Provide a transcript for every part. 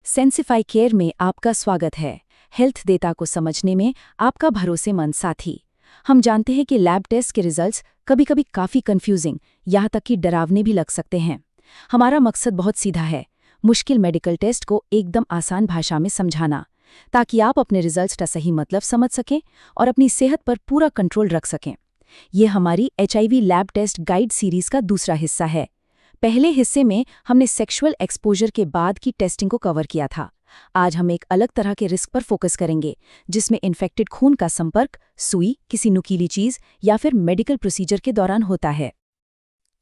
सेंसिफाई care में आपका स्वागत है। हेल्थ डेटा को समझने में आपका भरोसेमंद साथी। हम जानते हैं कि लैब टेस्ट के रिजल्ट्स कभी-कभी काफ़ी कंफ्यूजिंग, यहाँ तक कि डरावने भी लग सकते हैं। हमारा मकसद बहुत सीधा है, मुश्किल मेडिकल टेस्ट को एकदम आसान भाषा में समझाना, ताकि आप अपने रिजल्ट्स का सही मतलब समझ सकें और अपनी सेहत पर पूरा कंट्रोल रख सकें। ये हमारी HIV lab test guide series का दूसरा हिस्सा है। पहले हिस्से में हमने सेक्सुअल एक्सपोजर के बाद की टेस्टिंग को कवर किया था। आज हम एक अलग तरह के रिस्क पर फोकस करेंगे, जिसमें इन्फेक्टेड खून का संपर्क, सुई, किसी नुकीली चीज़ या फिर मेडिकल प्रोसीजर के दौरान होता है।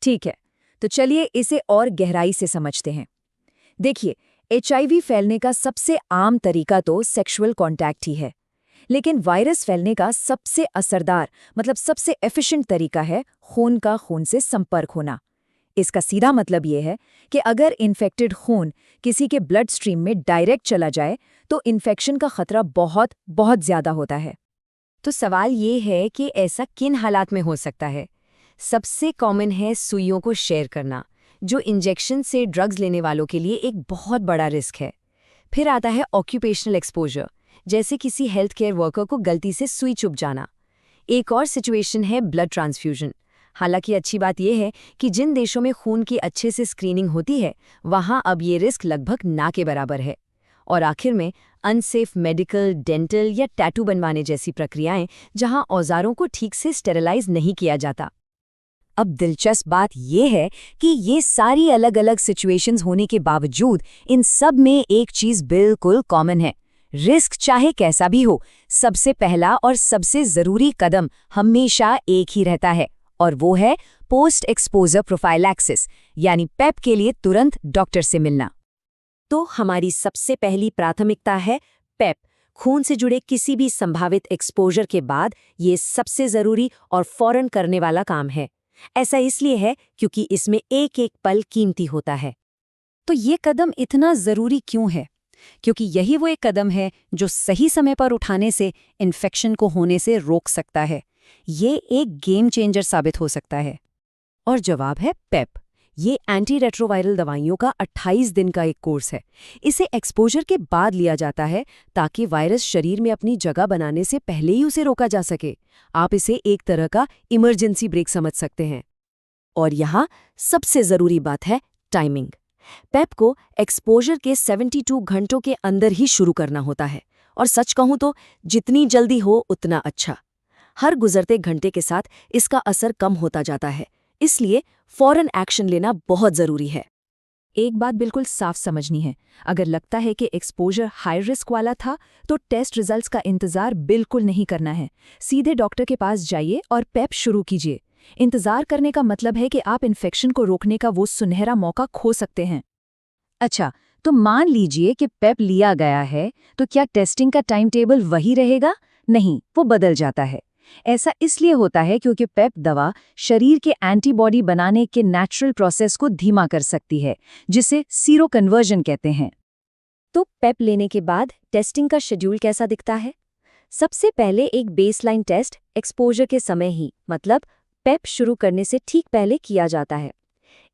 ठीक है, तो चलिए इसे और गहराई से समझते हैं। देखिए, HIV फैलने का सबसे आम तरीका तो सेक्सुअल कॉन्टैक्ट ही है, लेकिन वायरस फैलने का सबसे असरदार सबसे एफिशिएंट तरीका है खून का खून से संपर्क होना। इसका सीधा मतलब ये है कि अगर इन्फेक्टेड खून किसी के ब्लड स्ट्रीम में डायरेक्ट चला जाए तो इन्फेक्शन का खतरा बहुत बहुत ज़्यादा होता है। तो सवाल ये है कि ऐसा किन हालात में हो सकता है। सबसे कॉमन है सुइयों को शेयर करना, जो इंजेक्शन से ड्रग्स लेने वालों के लिए एक बहुत बड़ा रिस्क है। फिर आता है ऑक्यूपेशनल एक्सपोजर, जैसे किसी हेल्थ केयर वर्कर को गलती से सुई चुभ जाना। एक और सिचुएशन है ब्लड ट्रांसफ्यूजन। हालांकि अच्छी बात यह है कि जिन देशों में खून की अच्छे से स्क्रीनिंग होती है, वहां अब ये रिस्क लगभग ना के बराबर है। और आखिर में अनसेफ मेडिकल, डेंटल या टैटू बनवाने जैसी प्रक्रियाएं, जहां औजारों को ठीक से स्टेरिलाइज नहीं किया जाता। अब दिलचस्प बात यह है कि ये सारी अलग अलग सिचुएशंस होने के बावजूद इन सब में एक चीज बिल्कुल कॉमन है। रिस्क चाहे कैसा भी हो, सबसे पहला और सबसे जरूरी कदम हमेशा एक ही रहता है, और वो है पोस्ट एक्सपोजर प्रोफाइलैक्सिस, यानी पेप के लिए तुरंत डॉक्टर से मिलना। तो हमारी सबसे पहली प्राथमिकता है पेप। खून से जुड़े किसी भी संभावित एक्सपोजर के बाद ये सबसे जरूरी और फौरन करने वाला काम है। ऐसा इसलिए है क्योंकि इसमें एक एक पल कीमती होता है। तो ये कदम इतना जरूरी क्यों है? क्योंकि यही वो एक कदम है जो सही समय पर उठाने से इन्फेक्शन को होने से रोक सकता है। ये एक गेम चेंजर साबित हो सकता है। और जवाब है पेप। ये एंटी रेट्रोवायरल दवाइयों का 28 दिन का एक कोर्स है। इसे एक्सपोजर के बाद लिया जाता है ताकि वायरस शरीर में अपनी जगह बनाने से पहले ही उसे रोका जा सके। आप इसे एक तरह का इमरजेंसी ब्रेक समझ सकते हैं। और यहाँ सबसे जरूरी बात है टाइमिंग। पेप को एक्सपोजर के 72 घंटों के अंदर ही शुरू करना होता है, और सच कहूं तो जितनी जल्दी हो उतना अच्छा। हर गुजरते घंटे के साथ इसका असर कम होता जाता है, इसलिए फौरन एक्शन लेना बहुत जरूरी है। एक बात बिल्कुल साफ समझनी है, अगर लगता है कि एक्सपोजर हाई रिस्क वाला था तो टेस्ट रिजल्ट्स का इंतजार बिल्कुल नहीं करना है। सीधे डॉक्टर के पास जाइए और पेप शुरू कीजिए। इंतजार करने का मतलब है कि आप इन्फेक्शन को रोकने का वो सुनहरा मौका खो सकते हैं। अच्छा, तो मान लीजिए कि पेप लिया गया है, तो क्या टेस्टिंग का टाइम टेबल वही रहेगा? नहीं, वो बदल जाता है। ऐसा इसलिए होता है क्योंकि पेप दवा शरीर के एंटीबॉडी बनाने के नेचुरल प्रोसेस को धीमा कर सकती है, जिसे सीरो कन्वर्जन कहते हैं। तो पेप लेने के बाद टेस्टिंग का शेड्यूल कैसा दिखता है? सबसे पहले एक बेसलाइन टेस्ट एक्सपोजर के समय ही, मतलब पेप शुरू करने से ठीक पहले किया जाता है।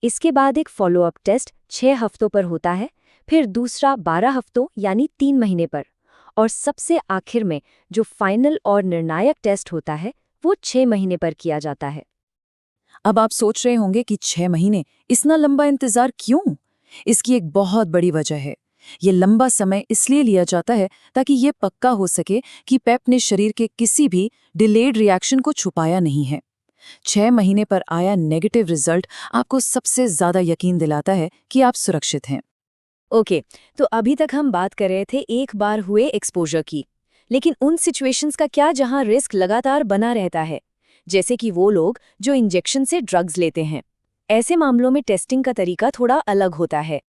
इसके बाद एक फॉलोअप टेस्ट 6 हफ्तों पर होता है, फिर दूसरा 12 हफ्तों यानी 3 महीने पर, और सबसे आखिर में जो फाइनल और निर्णायक टेस्ट होता है वो 6 महीने पर किया जाता है। अब आप सोच रहे होंगे कि 6 महीने, इतना लंबा इंतजार क्यों? इसकी एक बहुत बड़ी वजह है। ये लंबा समय इसलिए लिया जाता है ताकि ये पक्का हो सके कि पेप ने शरीर के किसी भी डिलेड रिएक्शन को छुपाया नहीं है। 6 महीने पर आया नेगेटिव रिजल्ट आपको सबसे ज्यादा यकीन दिलाता है कि आप सुरक्षित हैं। ओके, तो अभी तक हम बात कर रहे थे एक बार हुए एक्सपोजर की, लेकिन उन सिचुएशंस का क्या जहां रिस्क लगातार बना रहता है, जैसे कि वो लोग जो इंजेक्शन से ड्रग्स लेते हैं। ऐसे मामलों में टेस्टिंग का तरीका थोड़ा अलग होता है।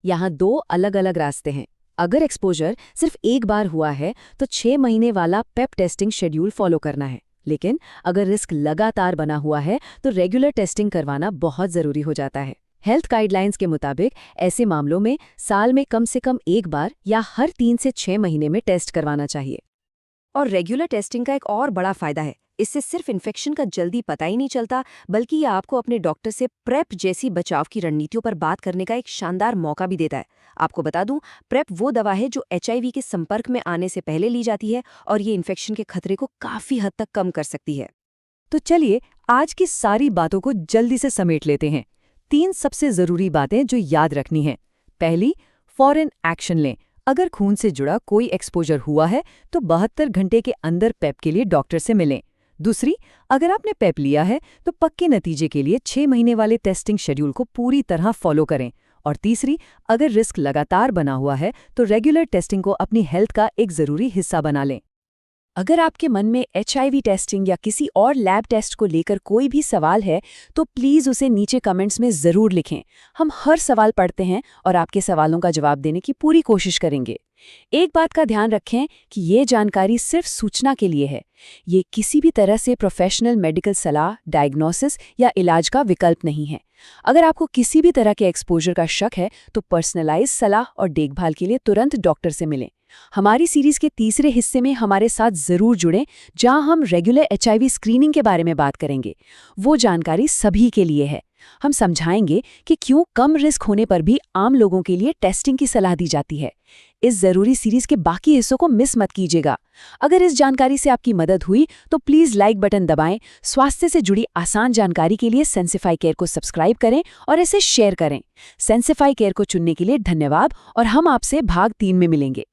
यहाँ 2 अलग अलग रास्ते हैं। अगर एक्सपोजर सिर्फ एक बार हुआ है तो 6 महीने वाला पेप टेस्टिंग शेड्यूल फॉलो करना है, लेकिन अगर रिस्क लगातार बना हुआ है तो रेगुलर टेस्टिंग करवाना बहुत जरूरी हो जाता है। हेल्थ गाइडलाइंस के मुताबिक ऐसे मामलों में साल में कम से कम एक बार या हर 3 से 6 महीने में टेस्ट करवाना चाहिए। और रेगुलर टेस्टिंग का एक और बड़ा फायदा है इससे सिर्फ इन्फेक्शन का जल्दी पता ही नहीं चलता, बल्कि ये आपको अपने डॉक्टर से प्रेप जैसी बचाव की रणनीतियों पर बात करने का एक शानदार मौका भी देता है। आपको बता दूं, प्रेप वो दवा है जो HIV के संपर्क में आने से पहले ली जाती है और ये इन्फेक्शन के खतरे को काफी हद तक कम कर सकती है। तो चलिए आज की सारी बातों को जल्दी से समेट लेते हैं। 3 सबसे जरूरी बातें जो याद रखनी है। पहली, फौरन एक्शन लें। अगर खून से जुड़ा कोई एक्सपोजर हुआ है तो 72 घंटे के अंदर पेप के लिए डॉक्टर से मिलें। दूसरी, अगर आपने पेप लिया है तो पक्के नतीजे के लिए 6 महीने वाले टेस्टिंग शेड्यूल को पूरी तरह फॉलो करें। और तीसरी, अगर रिस्क लगातार बना हुआ है तो रेगुलर टेस्टिंग को अपनी हेल्थ का एक जरूरी हिस्सा बना लें। अगर आपके मन में HIV टेस्टिंग या किसी और लैब टेस्ट को लेकर कोई भी सवाल है तो प्लीज़ उसे नीचे कमेंट्स में ज़रूर लिखें। हम हर सवाल पढ़ते हैं और आपके सवालों का जवाब देने की पूरी कोशिश करेंगे। एक बात का ध्यान रखें कि ये जानकारी सिर्फ सूचना के लिए है। ये किसी भी तरह से प्रोफेशनल मेडिकल सलाह, डायग्नोसिस या इलाज का विकल्प नहीं है। अगर आपको किसी भी तरह के एक्सपोजर का शक है तो पर्सनलाइज सलाह और देखभाल के लिए तुरंत डॉक्टर से मिलें। हमारी सीरीज के तीसरे हिस्से में हमारे साथ जरूर जुड़ें, जहां हम रेगुलर HIV स्क्रीनिंग के बारे में बात करेंगे। वो जानकारी सभी के लिए है। हम समझाएंगे कि क्यों कम रिस्क होने पर भी आम लोगों के लिए टेस्टिंग की सलाह दी जाती है। इस जरूरी सीरीज के बाकी हिस्सों को मिस मत कीजिएगा। अगर इस जानकारी से आपकी मदद हुई तो प्लीज़ लाइक बटन दबाएं। स्वास्थ्य से जुड़ी आसान जानकारी के लिए सेंसिफाई केयर को सब्सक्राइब करें और इसे शेयर करें। सेंसिफाई केयर को चुनने के लिए धन्यवाद और हम आपसे भाग 3 में मिलेंगे।